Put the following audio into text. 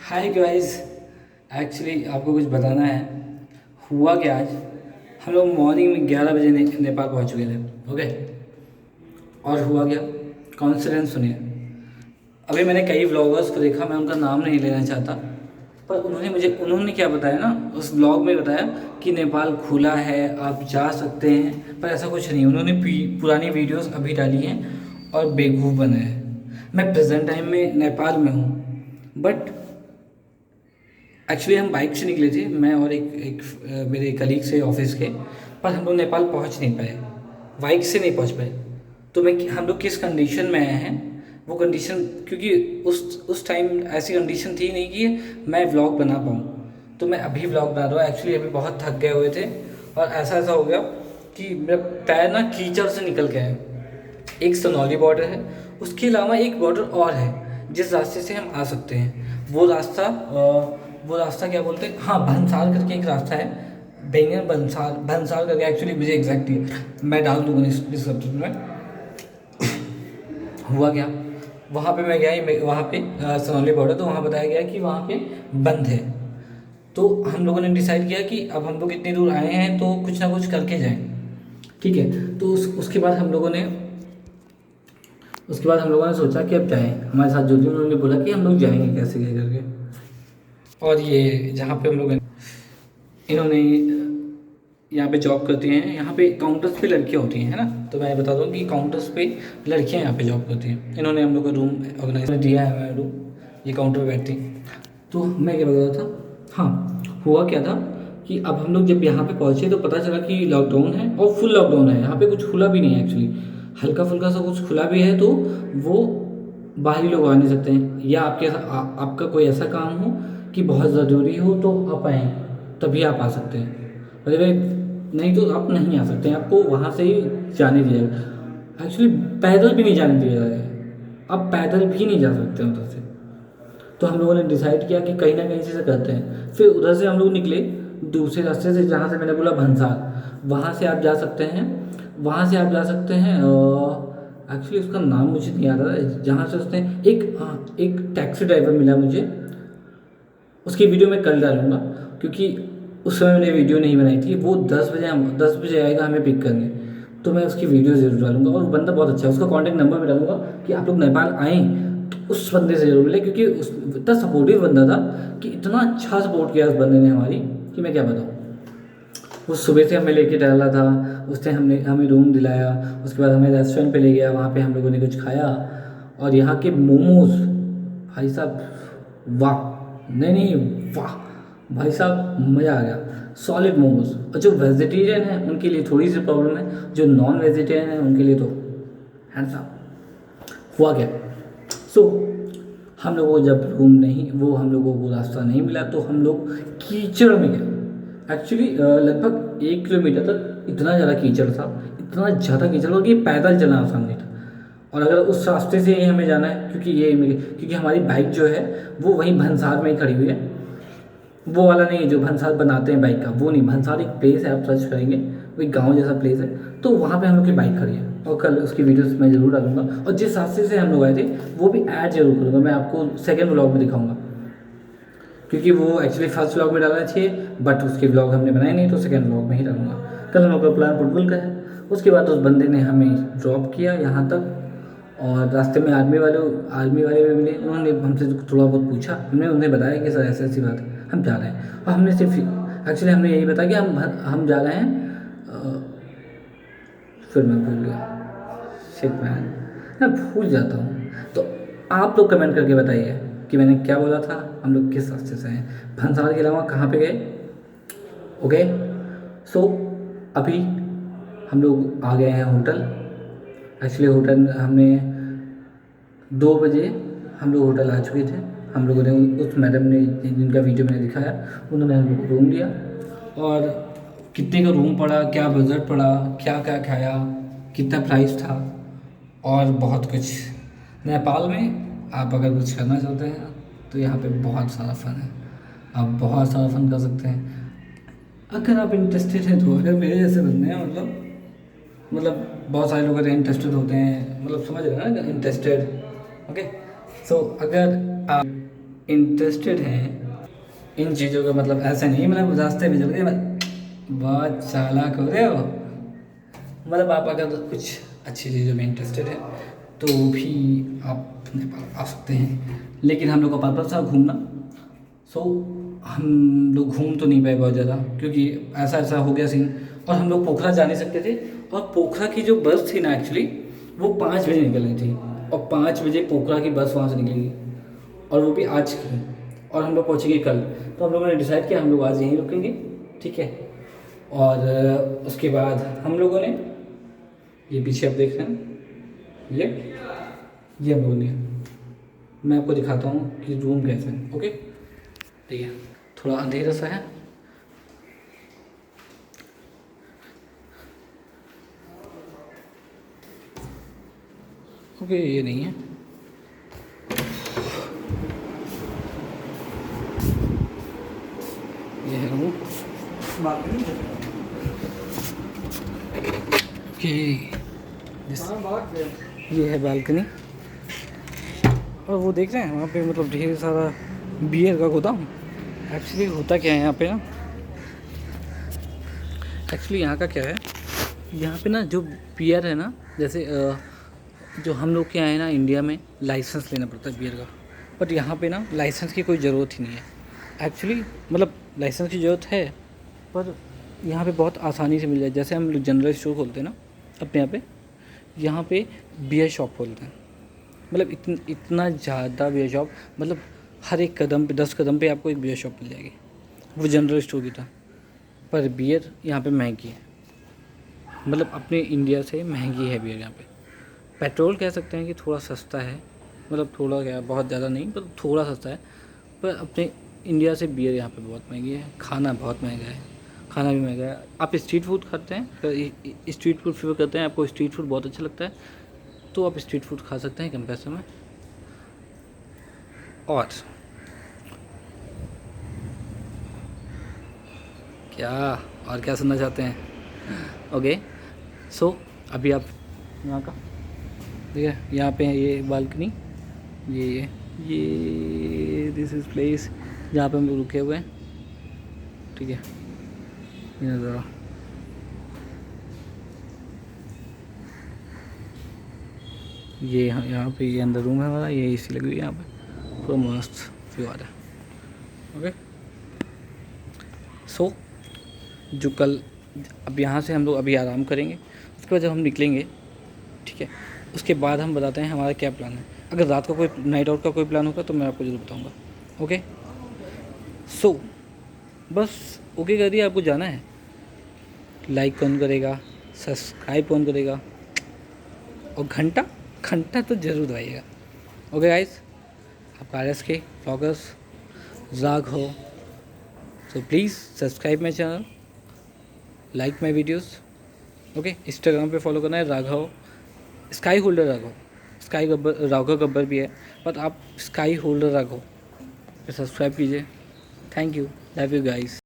Hi guys. Actually आपको कुछ बताना है। हुआ क्या आज, हम लोग मॉर्निंग में 11 बजे नेपाल पहुंच चुके थे। ओके। और हुआ क्या, कॉन्सिडेंस सुनिए। अभी मैंने कई व्लॉगर्स को देखा, मैं उनका नाम नहीं लेना चाहता, पर उन्होंने क्या बताया ना, उस ब्लॉग में बताया कि नेपाल खुला है, आप जा सकते हैं, पर ऐसा कुछ नहीं। उन्होंने पुरानी वीडियोस अभी डाली हैं और बेवकूफ़ बनाया है। मैं प्रेजेंट टाइम में नेपाल में हूँ, बट एक्चुअली हम बाइक से निकले थे, मैं और एक मेरे कलीग से ऑफिस के, पर हम लोग नेपाल पहुंच नहीं पाए, बाइक से नहीं पहुंच पाए। तो हम लोग किस कंडीशन में आए हैं, वो कंडीशन, क्योंकि उस टाइम ऐसी कंडीशन थी नहीं कि मैं व्लॉग बना पाऊँ, तो मैं अभी व्लॉग बना रहा हूँ। एक्चुअली अभी बहुत थक गए हुए थे और ऐसा ऐसा हो गया कि मेरा पैर ना कीचड़ से निकल गया है। एक सनौली बॉर्डर है, उसके अलावा एक बॉर्डर और है जिस रास्ते से हम आ सकते हैं। वो रास्ता क्या बोलते हैं, हाँ, भंसार करके एक रास्ता है। बेंगन भंसार भंसार करके, एक्चुअली मुझे एग्जैक्टली मैं डाल दूँगा डिस्क्रिप्शन में। हुआ क्या, वहाँ पे मैं गया वहाँ पे सनौली बॉर्डर, तो वहाँ बताया गया कि वहाँ पे बंद है। तो हम लोगों ने डिसाइड किया कि अब हम लोग इतनी दूर आए हैं तो कुछ ना कुछ करके जाएं। ठीक है, तो उसके बाद हम लोगों ने सोचा कि अब जाएं। हमारे साथ जो थे उन्होंने बोला कि हम लोग जाएंगे कैसे क्या करके। और ये जहाँ पे हम लोग, इन्होंने यहाँ पे जॉब करती हैं, यहाँ पे काउंटर्स पे लड़कियाँ होती हैं, है ना। तो मैं बता दूँ कि काउंटर्स पे लड़कियाँ यहाँ पे जॉब करती हैं। इन्होंने हम लोग को रूम ऑर्गेनाइज दिया है, हमें रूम, ये काउंटर पे बैठती। तो मैं क्या बता रहा था, हाँ, हुआ क्या था कि अब हम लोग जब यहाँ पे पहुँचे तो पता चला कि लॉकडाउन है, और फुल लॉकडाउन है। यहाँ पे कुछ खुला भी नहीं है एक्चुअली, हल्का फुल्का सा कुछ खुला भी है, तो वो बाहरी लोग आ नहीं सकते हैं, या आपका कोई ऐसा काम हो कि बहुत ज़रूरी हो तो आप आएँ, तभी आप आ सकते हैं। अरे नहीं तो आप नहीं आ सकते हैं, आपको वहाँ से ही जाने दिया जाएगा। एक्चुअली पैदल भी नहीं जाने दिया जाएगा, आप पैदल भी नहीं जा सकते उधर से। तो हम लोगों ने डिसाइड किया कि कहीं ना कहीं से करते हैं। फिर उधर से हम लोग निकले दूसरे रास्ते से, जहाँ से मैंने बोला भंसार, वहाँ से आप जा सकते हैं। वहाँ से आप जा सकते हैं, एक्चुअली उसका नाम मुझे नहीं याद आ रहा है। जहाँ से उसने एक टैक्सी ड्राइवर मिला मुझे, उसकी वीडियो मैं कल डालूंगा, क्योंकि उस समय मैंने वीडियो नहीं बनाई थी। वो 10 बजे आएगा हमें पिक करने, तो मैं उसकी वीडियो ज़रूर डालूंगा। और बंदा बहुत अच्छा है, उसका कॉन्टैक्ट नंबर भी डालूंगा कि आप लोग नेपाल आएँ तो उस बंदे से जरूर मिले, क्योंकि उस इतना सपोर्टिव बंदा था कि इतना अच्छा सपोर्ट किया उस बंदे ने हमारी, कि मैं क्या बताऊँ। वो सुबह से हमें लेके डाला था, उसने हमें रूम दिलाया, उसके बाद हमें रेस्टोरेंट पे ले गया, वहाँ पे हम लोगों ने कुछ खाया। और यहाँ के मोमोज, भाई साहब, वाह, नहीं नहीं वाह, भाई साहब मज़ा आ गया। सॉलिड मोमोज। और जो वेजिटेरियन है उनके लिए थोड़ी सी प्रॉब्लम है, जो नॉन वेजिटेरियन है उनके लिए तो हैंड्स अप। हुआ क्या, सो हम लोगों को जब रूम नहीं, हम लोगों को रास्ता नहीं मिला, तो हम लोग कीचड़ में गए। एक्चुअली लगभग 1 किलोमीटर तक इतना ज़्यादा कीचड़ था, इतना ज़्यादा कीचड़ था कि पैदल चलना आसान नहीं था। और अगर उस रास्ते से ही हमें जाना है, क्योंकि हमारी बाइक जो है वो वहीं भंसार में ही खड़ी हुई है। वो वाला नहीं जो भंसार बनाते हैं बाइक का, वो नहीं। भंसार एक प्लेस है, आप सर्च करेंगे, वो एक गाँव जैसा प्लेस है, तो वहाँ पे हम लोग की बाइक खड़ी है। और कल उसकी वीडियोस मैं ज़रूर डालूंगा, और जिस रास्ते से हम लोग आए थे वो भी ऐड जरूर करूँगा, मैं आपको सेकेंड व्लॉग में दिखाऊंगा, क्योंकि वो एक्चुअली फर्स्ट व्लॉग में डालना चाहिए, बट उसके व्लॉग हमने बनाए नहीं, तो सेकेंड व्लॉग में ही डालूंगा। कल हम लोग का प्लान फुटबॉल का है। उसके बाद उस बंदे ने हमें ड्रॉप किया यहाँ तक, और रास्ते में आर्मी वाले भी मिले। उन्होंने हमसे थोड़ा बहुत पूछा, हमने उन्हें बताया कि सर ऐसी ऐसी बात है, हम जा रहे हैं। और हमने सिर्फ एक्चुअली हमने यही बताया कि हम जा रहे हैं, फिर मैं भूल गया, शिट मैन, मैं भूल जाता हूँ। तो आप लोग कमेंट करके बताइए कि मैंने क्या बोला था, हम लोग किस रास्ते से हैं, भंसार के अलावा कहाँ पे गए। ओके, सो अभी हम लोग आ गए हैं होटल। एक्चुअली होटल हमने 2 बजे हम लोग होटल आ चुके थे। हम लोगों ने उस मैडम ने जिनका वीडियो मैंने दिखाया, उन्होंने हम लोग को रूम दिया। और कितने का रूम पड़ा, क्या बजट पड़ा, क्या क्या खाया, कितना प्राइस था, और बहुत कुछ। नेपाल में आप अगर कुछ करना चाहते हैं तो यहाँ पे बहुत सारा फ़न है, आप बहुत सारा फ़न कर सकते हैं अगर आप इंटरेस्टेड हैं तो। अगर मेरे जैसे बंदे हैं, मतलब बहुत सारे लोग अगर इंटरेस्टेड होते हैं, मतलब समझ रहे हैं ना, इंटरेस्टेड। ओके, सो अगर आप इंटरेस्टेड हैं इन चीज़ों का, मतलब ऐसा नहीं मतलब रास्ते पे चल गए बहुत चालाक हो रहे हो, मतलब आप अगर कुछ अच्छी चीज़ों में इंटरेस्टेड है तो भी आप नेपाल आ सकते हैं। लेकिन हम लोग का पर्पस था घूमना, सो हम लोग घूम तो नहीं पाए बहुत ज़्यादा क्योंकि ऐसा ऐसा हो गया सीन। और हम लोग पोखरा जा नहीं सकते थे, और पोखरा की जो बस थी ना एक्चुअली वो 5 बजे निकलनी थी, और 5 बजे पोखरा की बस वहाँ से निकलेगी, और वो भी आज की, और हम लोग पहुँचेंगे कल। तो हम लोगों ने डिसाइड किया हम लोग आज यहीं रुकेंगे, ठीक है। और उसके बाद हम लोगों ने, ये पीछे आप देख रहे हैं, ये हम लोगों ने, मैं आपको दिखाता हूँ कि रूम कैसा है, ओके। ठीक है, थोड़ा अंधेरा सा है। ओके, ये नहीं है, ये है रूम, ओके। ये है बालकनी, और वो देख रहे हैं वहाँ पे मतलब ढेर सारा बियर का गोदाम। एक्चुअली होता क्या है यहाँ पे ना, एक्चुअली यहाँ का क्या है, यहाँ पे ना जो बियर है ना, जैसे जो हम लोग के यहाँ है ना इंडिया में लाइसेंस लेना पड़ता है बियर का, बट यहाँ पे ना लाइसेंस की कोई ज़रूरत ही नहीं है एक्चुअली। मतलब लाइसेंस की ज़रूरत है पर यहाँ पे बहुत आसानी से मिल जाए। जैसे हम लोग जनरल स्टोर खोलते हैं ना अपने यहाँ पे बियर शॉप खोलते हैं, मतलब इतना ज़्यादा बियर शॉप, मतलब हर एक कदम पे 10 कदम पे आपको एक बियर शॉप मिल जाएगी, वो जनरल स्टोर की तरह। पर बियर यहाँ पे महंगी है, मतलब अपने इंडिया से महंगी है बियर यहाँ पे। पेट्रोल कह सकते हैं कि थोड़ा सस्ता है, मतलब थोड़ा क्या, बहुत ज़्यादा नहीं पर थोड़ा सस्ता है। पर अपने इंडिया से बियर यहाँ पे बहुत महंगी है। खाना बहुत महंगा है, खाना भी महंगा है। आप स्ट्रीट फूड खाते हैं, स्ट्रीट फूड प्रेफर करते हैं, आपको स्ट्रीट फूड बहुत अच्छा लगता है तो आप स्ट्रीट फूड खा सकते हैं कम पैसे में। और क्या सुनना चाहते हैं? ओके, सो अभी आप यहाँ का ठीक है, यहाँ पे है ये बालकनी, ये दिस इज़ प्लेस जहाँ पे हम लोग रुके हुए हैं, ठीक है। ये नज़ारा, ये यहाँ पे ये अंदर रूम है हमारा, ये एसी लगी हुई है यहाँ पे, पूरा मस्त व्यू आ रहा है, ओके। सो जो कल, अब यहाँ से हम लोग अभी आराम करेंगे, उसके बाद जब हम निकलेंगे, ठीक है, उसके बाद हम बताते हैं हमारा क्या प्लान है। अगर रात का कोई नाइट आउट का कोई प्लान होगा तो मैं आपको ज़रूर बताऊँगा, ओके। सो बस ओके कर दिया, आपको जाना है, लाइक कौन करेगा, सब्सक्राइब कौन करेगा, और घंटा घंटा तो ज़रूर दबाइएगा, ओके गाइस। आप आर के ब्लॉगर्स राग हो, so please subscribe my channel, like my videos, okay. Instagram पे फॉलो करना है Raghav sky holder Raghav, sky Gabbar Raghav Gabbar भी है, बट आप स्काई होल्डर राघव पे सब्सक्राइब कीजिए। Thank you, love you guys.